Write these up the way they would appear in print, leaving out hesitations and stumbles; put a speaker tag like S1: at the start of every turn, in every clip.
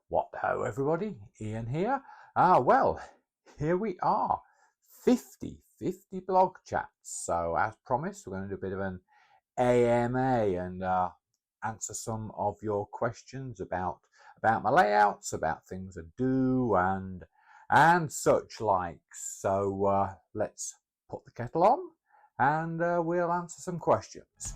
S1: What ho everybody, Ian here. Well, here we are, 50 blog chats. So as promised, we're going to do a bit of an AMA and answer some of your questions about my layouts, about things I do and such like. So let's put the kettle on and we'll answer some questions.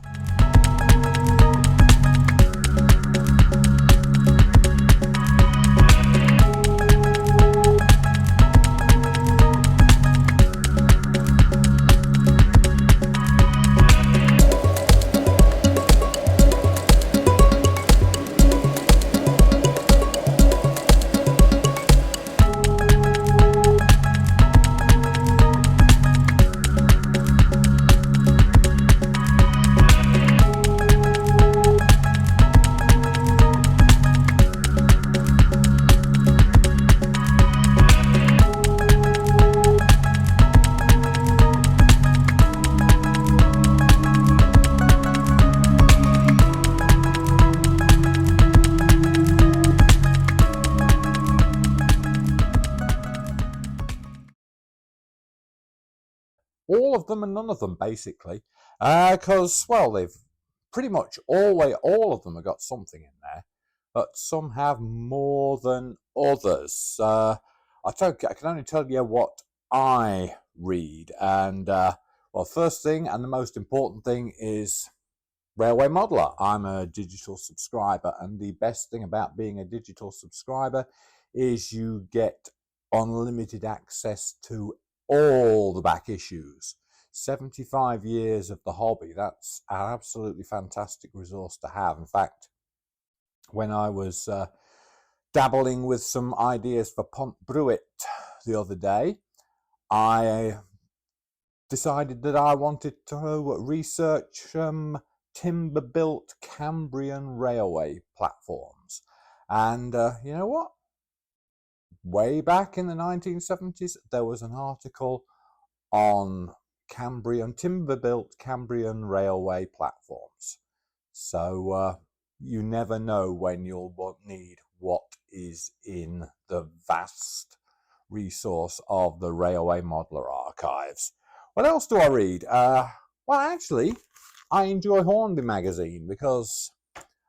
S1: All of them and none of them, basically, because well, they've pretty much all of them have got something in there, but some have more than others. I can only tell you what I read, and well, first thing and the most important thing is Railway Modeler. I'm a digital subscriber, and the best thing about being a digital subscriber is you get unlimited access to all the back issues. 75 years of the hobby. That's an absolutely fantastic resource to have. In fact, when I was dabbling with some ideas for Pont Bruit the other day, I decided that I wanted to research timber-built Cambrian railway platforms. And you know what? Way back in the 1970s, there was an article on timber-built Cambrian railway platforms. So you never know when you'll need what is in the vast resource of the Railway Modeler archives. What else do I read? Well, actually, I enjoy Hornby magazine because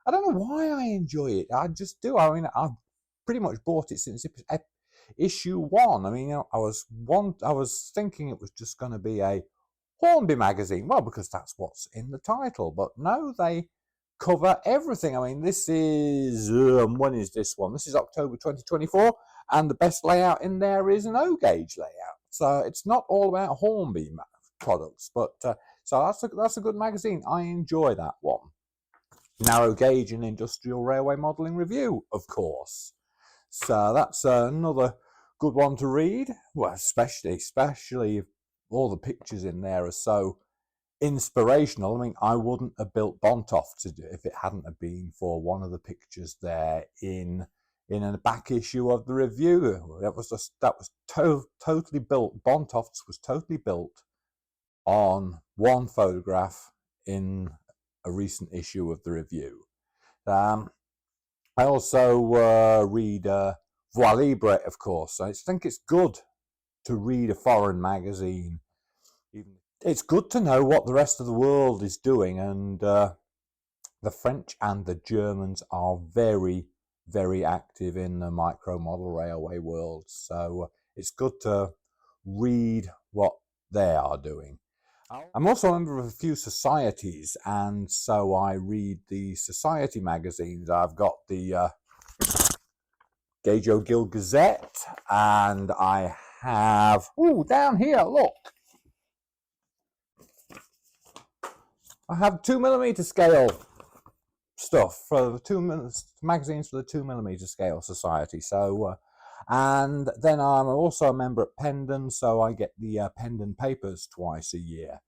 S1: I don't know why I enjoy it. I just do. I mean, I've pretty much bought it since issue 1. I mean, you know, I was thinking it was just going to be a Hornby magazine. Well, because that's what's in the title. But no, they cover everything. I mean, this is when is this one? This is October 2024, and the best layout in there is an O-gauge layout. So it's not all about Hornby products, but so that's a good magazine. I enjoy that one. Narrow Gauge and Industrial Railway Modelling Review, of course. So that's another good one to read. Well, especially if all the pictures in there are so inspirational. I mean, I wouldn't have built Bontoft if it hadn't have been for one of the pictures there in a back issue of the review. That was totally built. Bontoft's was totally built on one photograph in a recent issue of the review. I also read Voix Libre, of course. I think it's good to read a foreign magazine. It's good to know what the rest of the world is doing, and the French and the Germans are very, very active in the micro model railway world. So it's good to read what they are doing. I'm also a member of a few societies, and so I read the society magazines. I've got the Gauge Guild Gazette, and I have, down here, look. I have 2mm scale stuff for the magazines for the 2mm scale society. So, and then I'm also a member at Pendon, so I get the Pendon papers twice a year.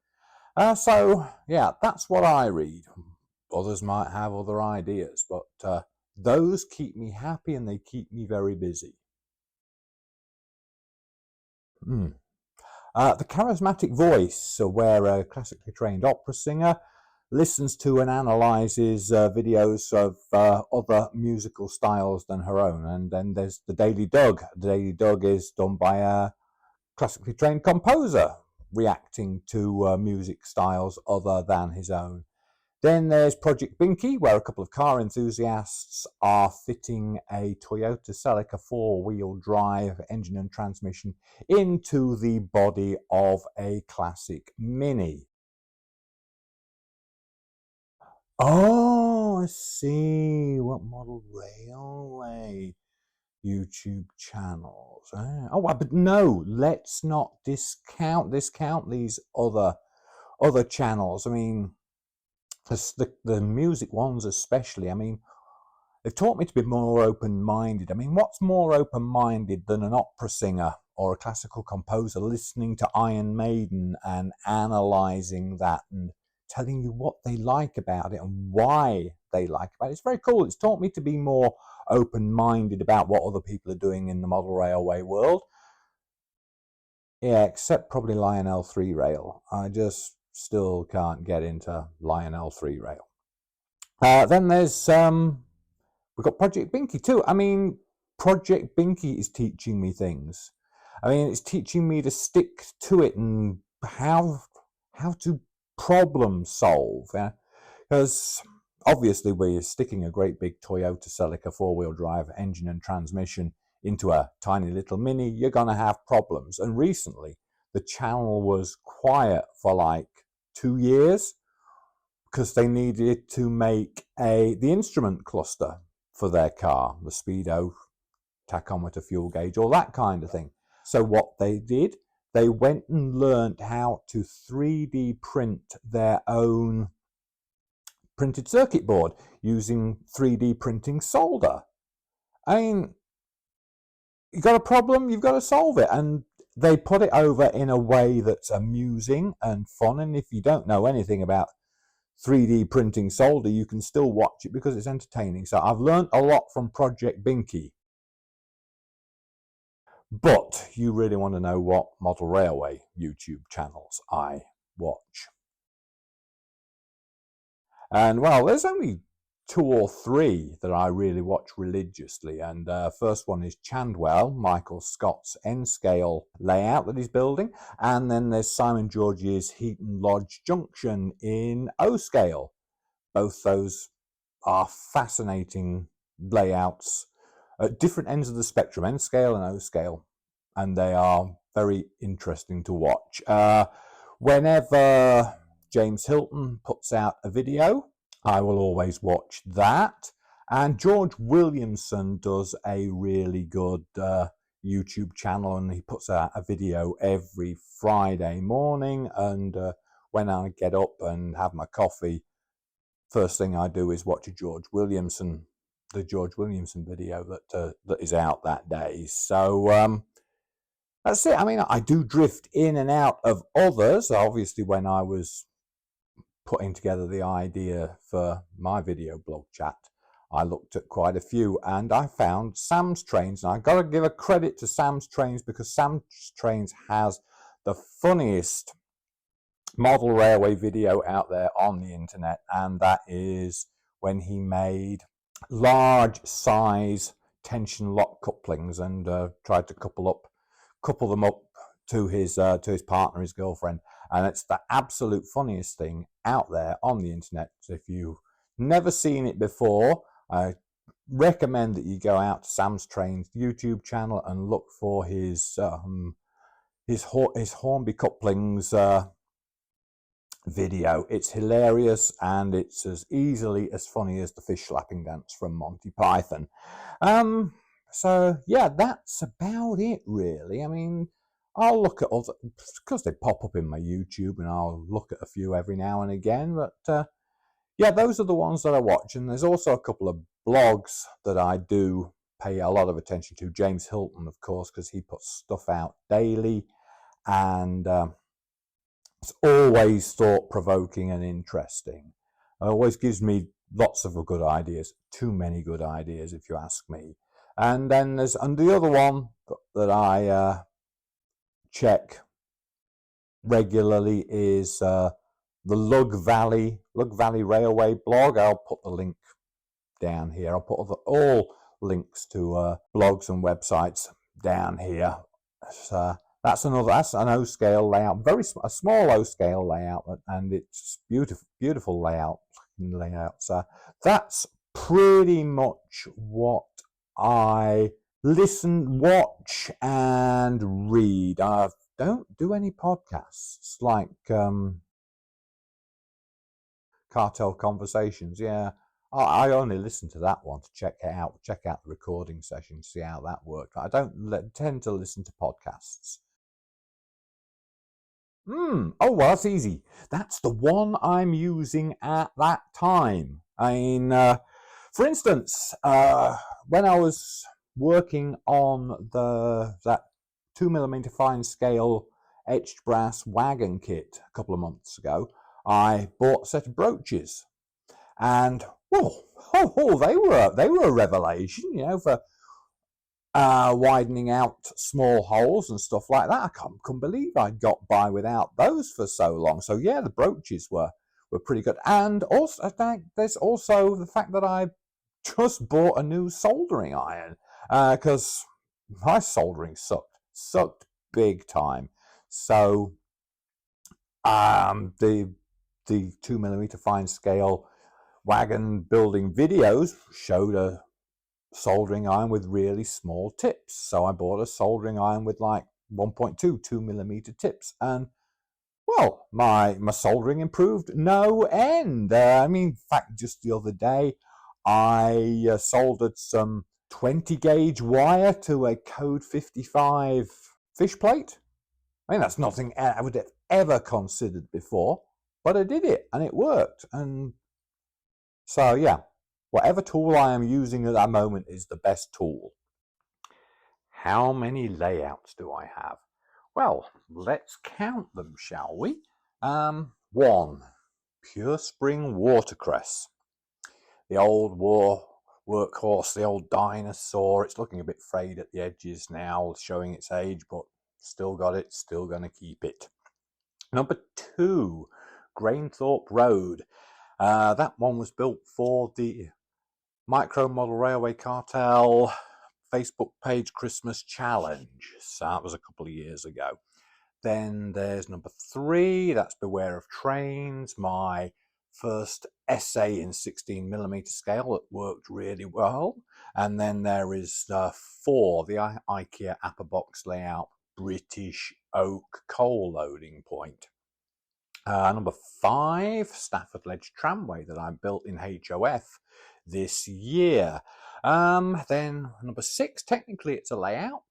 S1: So, yeah, that's what I read. Others might have other ideas, but those keep me happy and they keep me very busy. The Charismatic Voice, where a classically trained opera singer listens to and analyzes videos of other musical styles than her own. And then there's the Daily Doug. The Daily Doug is done by a classically trained composer reacting to music styles other than his own. Then there's Project Binky, where a couple of car enthusiasts are fitting a Toyota Celica 4-wheel drive engine and transmission into the body of a classic Mini. Oh, I see. What model railway YouTube channels? Oh, but no, let's not discount these other channels. I mean, the music ones especially. I mean, they've taught me to be more open-minded. I mean, what's more open-minded than an opera singer or a classical composer listening to Iron Maiden and analysing that and telling you what they like about it and why they like about it? It's very cool. It's taught me to be more open-minded about what other people are doing in the model railway world. Yeah, except probably Lionel 3-rail. I just still can't get into Lionel 3-rail. Then there's we've got Project Binky too. I mean, Project Binky is teaching me things. I mean, it's teaching me to stick to it and how to problem solve. Because obviously we're sticking a great big Toyota Celica 4-wheel drive engine and transmission into a tiny little Mini, you're going to have problems. And recently, the channel was quiet for like 2 years because they needed to make the instrument cluster for their car, the speedo, tachometer, fuel gauge, all that kind of thing. So what they did, they went and learned how to 3D print their own printed circuit board using 3D printing solder. I mean, you got a problem, you've got to solve it. And they put it over in a way that's amusing and fun. And if you don't know anything about 3D printing solder, you can still watch it because it's entertaining. So I've learned a lot from Project Binky. But you really want to know what model railway YouTube channels I watch. And well, there's only 2 or 3 that I really watch religiously. And first one is Chandwell, Michael Scott's N-scale layout that he's building. And then there's Simon George's Heaton Lodge Junction in O-scale. Both those are fascinating layouts at different ends of the spectrum, N-scale and O-scale. And they are very interesting to watch. Whenever James Hilton puts out a video, I will always watch that. And George Williamson does a really good YouTube channel, and he puts out a video every Friday morning. And when I get up and have my coffee, first thing I do is watch the George Williamson video that is out that day. So that's it. I mean, I do drift in and out of others. Obviously, when I was putting together the idea for my video blog chat, I looked at quite a few, and I found Sam's Trains. And I've got to give a credit to Sam's Trains because Sam's Trains has the funniest model railway video out there on the internet, and that is when he made large size tension lock couplings and tried to couple them up to his partner, his girlfriend. And it's the absolute funniest thing out there on the internet. So if you've never seen it before, I recommend that you go out to Sam's Trains YouTube channel and look for his Hornby couplings video. It's hilarious, and it's as easily as funny as the fish slapping dance from Monty Python. So yeah, that's about it really. I mean, I'll look at other, because they pop up in my YouTube, and I'll look at a few every now and again. But yeah, those are the ones that I watch. And there's also a couple of blogs that I do pay a lot of attention to. James Hilton, of course, because he puts stuff out daily, and it's always thought-provoking and interesting. It always gives me lots of good ideas. Too many good ideas, if you ask me. And then there's the other one that I check regularly is the Lug Valley Railway blog. I'll put the link down here. I'll put all links to blogs and websites down here. So that's an O scale layout, a small O scale layout, and it's beautiful layout. So that's pretty much what I listen, watch, and read. I don't do any podcasts like Cartel Conversations. Yeah, I only listen to that one to check out the recording session, see how that worked. I don't tend to listen to podcasts. Oh, well, that's easy. That's the one I'm using at that time. I mean, for instance, when I was working on that 2mm fine scale etched brass wagon kit a couple of months ago, I bought a set of brooches, and they were a revelation, for widening out small holes and stuff like that. I couldn't believe I got by without those for so long. So yeah, the brooches were pretty good. And also, I think there's also the fact that I just bought a new soldering iron because my soldering sucked big time. So the 2mm fine scale wagon building videos showed a soldering iron with really small tips. So I bought a soldering iron with like 1.2 2mm tips, and well, my soldering improved no end. In fact, just the other day, I soldered some 20 gauge wire to a code 55 fish plate. That's nothing I would have ever considered before, but I did it and it worked. And so, yeah, whatever tool I am using at that moment is the best tool. How many layouts do I have? Well, let's count them, shall we? 1. Pure Spring Watercress. The old workhorse, the old dinosaur. It's looking a bit frayed at the edges now, showing its age, but still got it, still going to keep it. Number 2, Grainthorpe Road. That one was built for the Micro Model Railway Cartel Facebook page Christmas challenge. So that was a couple of years ago. Then there's number 3, that's Beware of Trains, my first essay in 16mm scale that worked really well. And then there is 4, the IKEA Apple Box layout British Oak coal loading point. Number 5, Stafford Ledge Tramway that I built in HOF this year. Then number 6, technically it's a layout.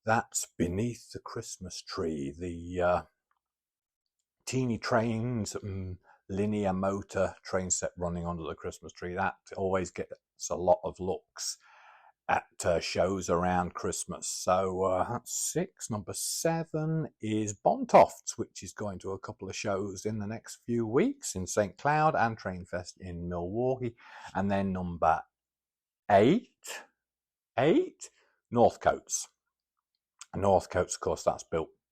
S1: That's Beneath the Christmas Tree, the teeny trains, linear motor train set running under the Christmas tree. That always gets a lot of looks at shows around Christmas. So that's 6. Number 7 is Bontofts, which is going to a couple of shows in the next few weeks in St. Cloud and Trainfest in Milwaukee. And then number 8, Northcotes. Northcotes, of course, that's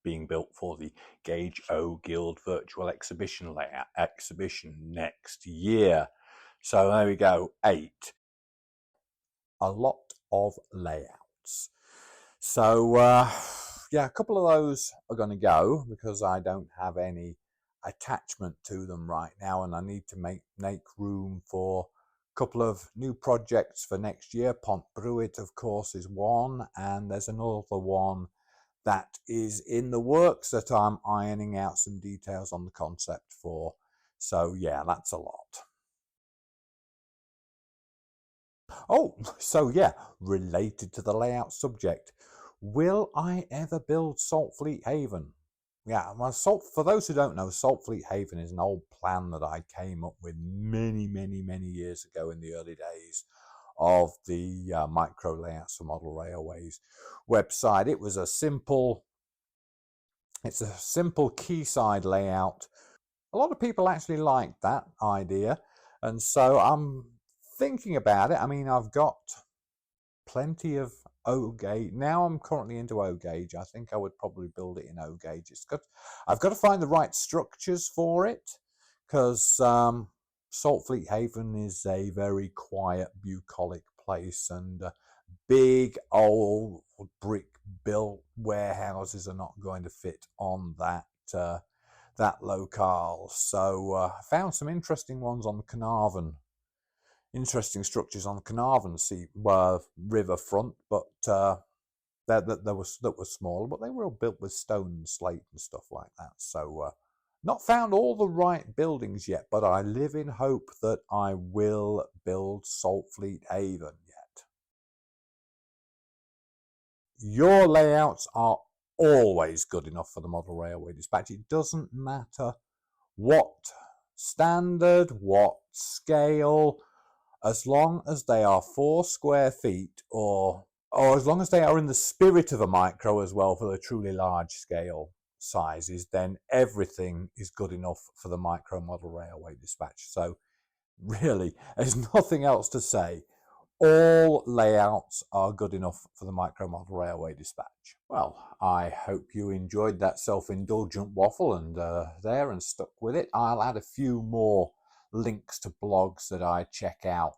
S1: being built for the Gauge O Guild virtual exhibition next year. So there we go, 8. A lot of layouts. So yeah, a couple of those are going to go because I don't have any attachment to them right now, and I need to make room for a couple of new projects for next year. Pont Bruit, of course, is one, and there's another one that is in the works that I'm ironing out some details on the concept for. So yeah, that's a lot. Oh, so yeah, related to the layout subject, will I ever build Saltfleet Haven? Yeah, well, for those who don't know, Saltfleet Haven is an old plan that I came up with many years ago in the early days of the Micro Layouts for Model Railways website. It's a simple quayside layout. A lot of people actually like that idea, and so I'm thinking about it. I've got plenty of O gauge. Now I'm currently into O gauge. I think I would probably build it in O gauge. I've got to find the right structures for it. because Saltfleet Haven is a very quiet, bucolic place, and big old brick built warehouses are not going to fit on that that locale. So I found some interesting ones on Carnarvon, interesting structures on Carnarvon Sea riverfront, but that was smaller, but they were all built with stone and slate and stuff like that. So not found all the right buildings yet, but I live in hope that I will build Saltfleet Haven yet. Your layouts are always good enough for the model railway dispatch. It doesn't matter what standard, what scale, as long as they are 4 square feet, or as long as they are in the spirit of a micro as well for the truly large scale sizes, then everything is good enough for the micro model railway dispatch. So really, there's nothing else to say. All layouts are good enough for the micro model railway dispatch. Well, I hope you enjoyed that self-indulgent waffle and stuck with it. I'll add a few more links to blogs that I check out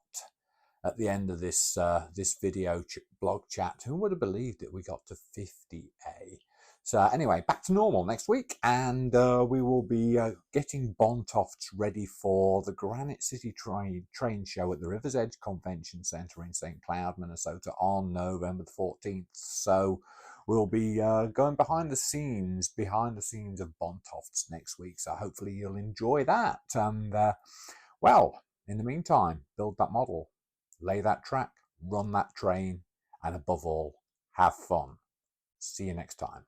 S1: at the end of this this video blog chat. Who would have believed it? We got to 50A. So anyway, back to normal next week, and we will be getting Bontofts ready for the Granite City train show at the River's Edge Convention Centre in St. Cloud, Minnesota on November the 14th. So we'll be going behind the scenes of Bontofts next week. So hopefully you'll enjoy that. And well, in the meantime, build that model, lay that track, run that train, and above all, have fun. See you next time.